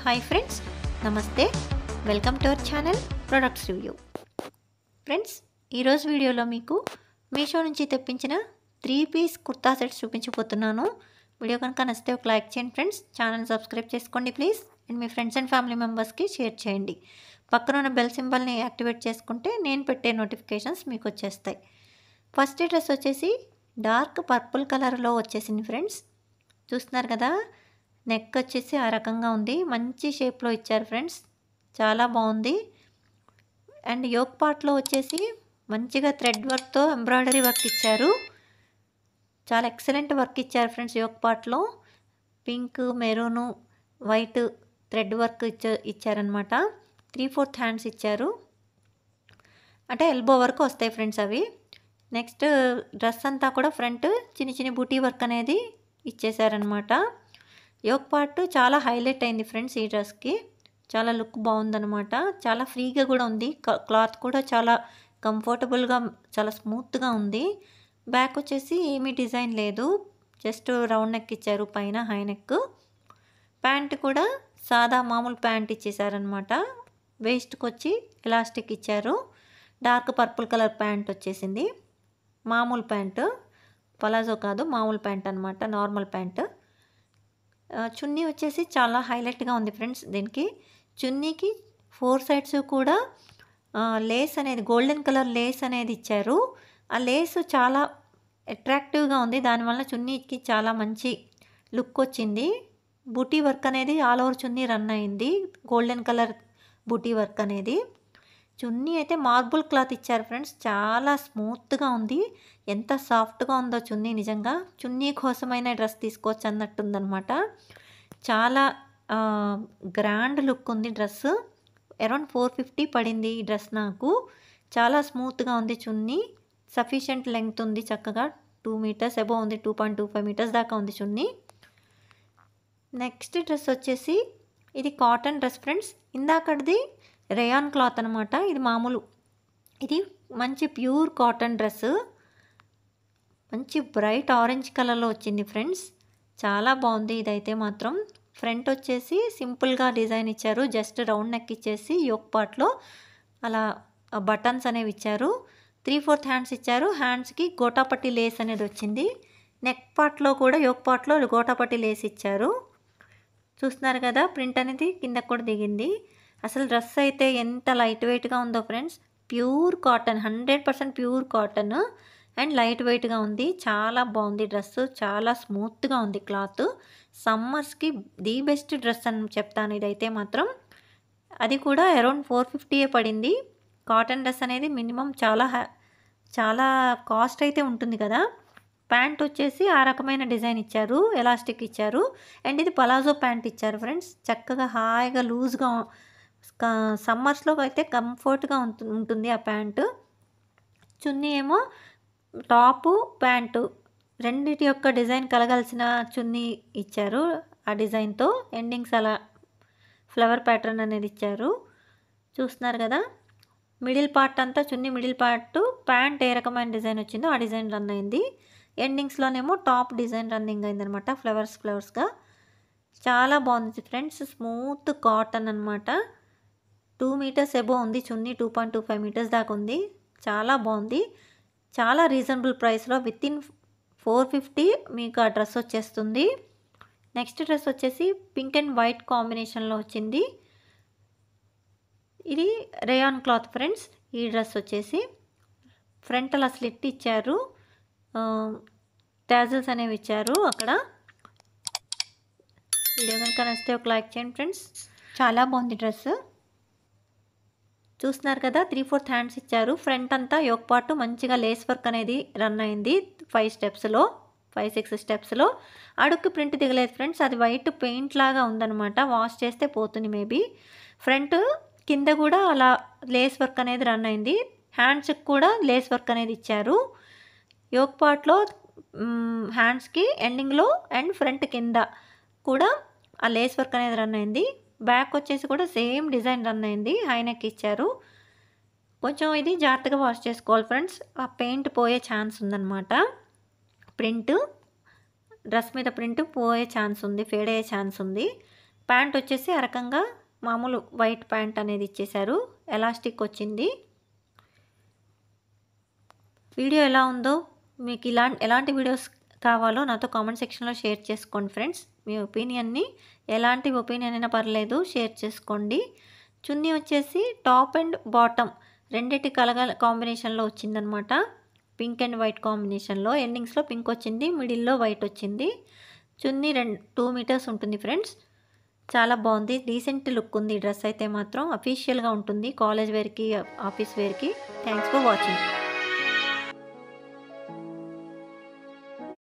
Hi friends, నమస్తే. Welcome to our channel products review. Friends, ఈరోజు వీడియోలో మీకు మీషో నుంచి తెప్పించిన 3 పీస్ కుర్తా సెట్స్ చూపించబోతున్నాను. వీడియో కనుక నచ్చితే ఒక లైక్ చేయండి ఫ్రెండ్స్. ఛానల్ సబ్స్క్రైబ్ చేసుకోండి please. And me friends and family మెంబర్స్కి షేర్ చేయండి. పక్కన ఉన్న బెల్ సింబల్ని యాక్టివేట్ చేసుకుంటే నేను పెట్టే నోటిఫికేషన్స్ మీకు వచ్చేస్తాయి. ఫస్ట్ డ్రెస్ వచ్చేసి డార్క్ పర్పుల్ కలర్లో వచ్చేసింది ఫ్రెండ్స్. చూస్తున్నారు కదా, నెక్ వచ్చేసి ఆ రకంగా ఉంది. మంచి షేప్లో ఇచ్చారు ఫ్రెండ్స్, చాలా బాగుంది. అండ్ యోక్ పార్ట్లో వచ్చేసి మంచిగా థ్రెడ్ వర్క్తో ఎంబ్రాయిడరీ వర్క్ ఇచ్చారు. చాలా ఎక్సలెంట్ వర్క్ ఇచ్చారు ఫ్రెండ్స్. యోక్ పార్ట్లో pink, maroon, white thread work ఇచ్చారనమాట. 3/4 హ్యాండ్స్ ఇచ్చారు, అంటే ఎల్బో వరకు వస్తాయి ఫ్రెండ్స్ అవి. నెక్స్ట్ డ్రెస్ అంతా కూడా ఫ్రంట్ చిన్న చిన్న బూటీ వర్క్ అనేది ఇచ్చేసారనమాట. యోక్ పార్ట్ చాలా హైలైట్ అయింది ఫ్రెండ్స్. ఈ డ్రెస్కి చాలా లుక్ బాగుందనమాట. చాలా ఫ్రీగా కూడా ఉంది. క్లాత్ కూడా చాలా కంఫర్టబుల్గా, చాలా స్మూత్గా ఉంది. బ్యాక్ వచ్చేసి ఏమీ డిజైన్ లేదు, జస్ట్ రౌండ్ నెక్ ఇచ్చారు, పైన హై నెక్. ప్యాంట్ కూడా సాదా మామూలు ప్యాంట్ ఇచ్చేసారనమాట. వేస్ట్కి వచ్చి ఎలాస్టిక్ ఇచ్చారు. డార్క్ పర్పుల్ కలర్ ప్యాంట్ వచ్చేసింది. మామూలు ప్యాంటు, పలాజో కాదు, మామూలు ప్యాంట్ అనమాట, నార్మల్ ప్యాంట్. చున్నీ వచ్చేసి చాలా హైలైట్గా ఉంది ఫ్రెండ్స్. దీనికి చున్నీకి 4 సైడ్స్ కూడా లేస్ అనేది, గోల్డెన్ కలర్ లేస్ అనేది ఇచ్చారు. ఆ లేస్ చాలా అట్రాక్టివ్గా ఉంది, దానివల్ల చున్నీకి చాలా మంచి లుక్ వచ్చింది. బూటీ వర్క్ అనేది ఆల్ ఓవర్ చున్నీ రన్ అయింది, గోల్డెన్ కలర్ బూటీ వర్క్ అనేది. చున్నీ అయితే మార్బుల్ క్లాత్ ఇచ్చారు ఫ్రెండ్స్, చాలా స్మూత్గా ఉంది. ఎంత సాఫ్ట్గా ఉందో చున్నీ, నిజంగా చున్నీ కోసమైన డ్రెస్ తీసుకోవచ్చు అన్నట్టుందనమాట. చాలా గ్రాండ్ లుక్ ఉంది డ్రెస్. అరౌండ్ 450 పడింది ఈ డ్రెస్ నాకు. చాలా స్మూత్గా ఉంది చున్నీ. సఫిషియంట్ లెంగ్త్ ఉంది, చక్కగా 2 మీటర్స్ అబోవ్ ఉంది, 2.25 మీటర్స్ దాకా ఉంది చున్నీ. నెక్స్ట్ డ్రెస్ వచ్చేసి ఇది కాటన్ డ్రెస్ ఫ్రెండ్స్. ఇందాకటిది రేయాన్ క్లాత్ అనమాట, ఇది మామూలు. ఇది మంచి ప్యూర్ కాటన్ డ్రెస్, మంచి బ్రైట్ ఆరెంజ్ కలర్లో వచ్చింది ఫ్రెండ్స్. చాలా బాగుంది ఇదైతే మాత్రం. ఫ్రంట్ వచ్చేసి సింపుల్గా డిజైన్ ఇచ్చారు, జస్ట్ రౌండ్ నెక్ ఇచ్చేసి యోక్ పార్ట్లో అలా బటన్స్ అనేవి ఇచ్చారు. 3/4 హ్యాండ్స్ ఇచ్చారు. హ్యాండ్స్కి గోటాపట్టి లేస్ అనేది వచ్చింది. నెక్ పార్ట్లో కూడా యోక్ పార్ట్లో గోటాపట్టి లేస్ ఇచ్చారు. చూస్తున్నారు కదా, ప్రింట్ అనేది కిందకు కూడా దిగింది. అసలు డ్రెస్ అయితే ఎంత లైట్ వెయిట్గా ఉందో friends. Pure cotton, 100% pure cotton and light వెయిట్గా ఉంది. చాలా బాగుంది డ్రెస్, చాలా స్మూత్గా ఉంది క్లాత్. సమ్మర్స్కి ది బెస్ట్ డ్రెస్ అని చెప్తాను ఇదైతే మాత్రం. అది కూడా అరౌండ్ 450 పడింది. కాటన్ డ్రెస్ అనేది మినిమం చాలా కాస్ట్ అయితే ఉంటుంది కదా. ప్యాంట్ వచ్చేసి ఆ రకమైన డిజైన్ ఇచ్చారు, ఎలాస్టిక్ ఇచ్చారు. అండ్ ఇది పలాజో ప్యాంట్ ఇచ్చారు ఫ్రెండ్స్. చక్కగా హాయిగా లూజ్గా, సమ్మర్స్లో అయితే కంఫర్ట్గా ఉంటుంది ఆ ప్యాంటు. చున్నీ ఏమో టాపు ప్యాంటు రెండిటి యొక్క డిజైన్ కలగాల్సిన చున్నీ ఇచ్చారు. ఆ డిజైన్తో ఎండింగ్స్ అలా ఫ్లవర్ ప్యాటర్న్ అనేది ఇచ్చారు. చూస్తున్నారు కదా, మిడిల్ పార్ట్ అంతా చున్నీ మిడిల్ పార్ట్, ప్యాంట్ ఏ రకమైన డిజైన్ వచ్చిందో ఆ డిజైన్ రన్ అయింది. ఎండింగ్స్లోనేమో టాప్ డిజైన్ రన్నింగ్ అయిందనమాట, ఫ్లవర్స్గా. చాలా బాగుంది ఫ్రెండ్స్. స్మూత్ కాటన్ అనమాట. 2 మీటర్స్ అబోవ్ ఉంది చున్నీ, 2.25 మీటర్స్ దాకా ఉంది. చాలా బాగుంది. చాలా రీజనబుల్ ప్రైస్లో వితిన్ 450 మీకు ఆ డ్రెస్ వచ్చేస్తుంది. నెక్స్ట్ డ్రెస్ వచ్చేసి పింక్ అండ్ వైట్ కాంబినేషన్లో వచ్చింది. ఇది రేయాన్ క్లాత్ ఫ్రెండ్స్. ఈ డ్రెస్ వచ్చేసి ఫ్రంట్ అలా స్లిట్ ఇచ్చారు, టాజల్స్ అనేవి ఇచ్చారు అక్కడ. వీడియో కనుక నచ్చితే ఒక లైక్ చేయండి ఫ్రెండ్స్. చాలా బాగుంది డ్రెస్. చూస్తున్నారు కదా, 3/4 హ్యాండ్స్ ఇచ్చారు. ఫ్రంట్ అంతా యోక్ పార్ట్ మంచిగా లేస్ వర్క్ అనేది రన్ అయింది 5-6 స్టెప్స్లో. అడుక్కి ప్రింట్ దిగలేదు ఫ్రెండ్స్, అది వైట్ పెయింట్ లాగా ఉందన్నమాట. వాష్ చేస్తే పోతుంది మేబీ. ఫ్రంట్ కింద కూడా అలా లేస్ వర్క్ అనేది రన్ అయింది. హ్యాండ్స్కి కూడా లేస్ వర్క్ అనేది ఇచ్చారు. యోక్ పార్ట్లో హ్యాండ్స్కి ఎండింగ్లో అండ్ ఫ్రంట్ కింద కూడా ఆ లేస్ వర్క్ అనేది రన్ అయింది. బ్యాక్ వచ్చేసి కూడా సేమ్ డిజైన్ రన్ అయింది, హై నెక్ ఇచ్చారు. కొంచెం ఇది జాగ్రత్తగా వాష్ చేసుకోవాలి ఫ్రెండ్స్, ఆ పెయింట్ పోయే ఛాన్స్ ఉందన్నమాట. ప్రింట్ డ్రెస్ మీద ప్రింట్ పోయే ఛాన్స్ ఉంది, ఫేడ్ అయ్యే ఛాన్స్ ఉంది. ప్యాంట్ వచ్చేసి ఆ రకంగా మామూలు వైట్ ప్యాంట్ అనేది ఇచ్చేశారు, ఎలాస్టిక్ వచ్చింది. వీడియో ఎలా ఉందో, మీకు ఎలాంటి వీడియోస్ కావాలో నాతో కామెంట్ సెక్షన్లో షేర్ చేసుకోండి ఫ్రెండ్స్. మీ ఒపీనియన్ని, ఎలాంటి ఒపీనియన్ అయినా పర్లేదు, షేర్ చేసుకోండి. చున్నీ వచ్చేసి టాప్ అండ్ బాటమ్ రెండిటి కాంబినేషన్లో వచ్చిందనమాట. పింక్ అండ్ వైట్ కాంబినేషన్లో, ఎండింగ్స్లో పింక్ వచ్చింది, మిడిల్లో వైట్ వచ్చింది. చున్నీ 2 మీటర్స్ ఉంటుంది ఫ్రెండ్స్. చాలా బాగుంది, డీసెంట్ లుక్ ఉంది. ఈ డ్రెస్ అయితే మాత్రం అఫీషియల్గా ఉంటుంది కాలేజ్ వేర్కి, ఆఫీస్ వేర్కి. Thanks for watching.